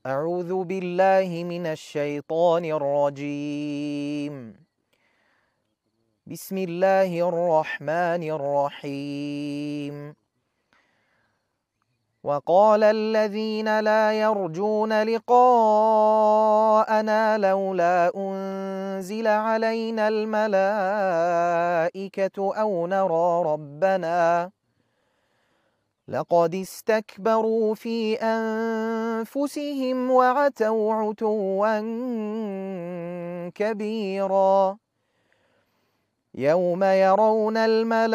أعوذ بالله من الشيطان الرجيم. بسم الله الرحمن الرحيم. وقال الذين لا يرجون لقاءنا لولا أنزل علينا الملائكة أو نرى ربنا لقد استكبروا في أنفسهم وعتوا عتوا كبيرا. يوم يرون الملائكة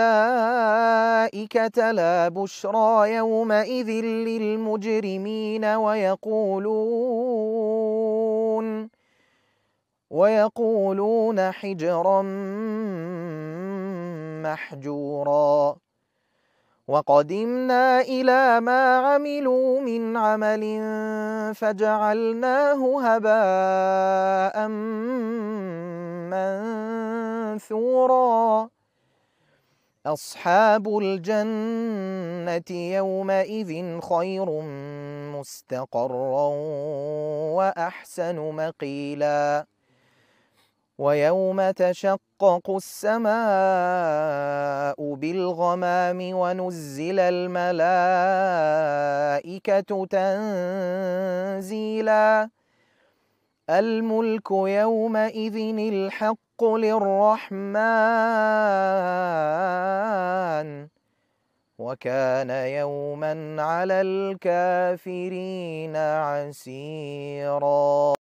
لا بشرى يومئذ للمجرمين ويقولون حجرا محجورا. وقدمنا إلى ما عملوا من عمل فجعلناه هباء منثورا. أصحاب الجنة يومئذ خير مستقرا وأحسن مقيلا. ويوم تشقق السماء بالغمام ونزل الملائكة تنزيلا. الملك يومئذ الحق للرحمن وكان يوما على الكافرين عسيرا.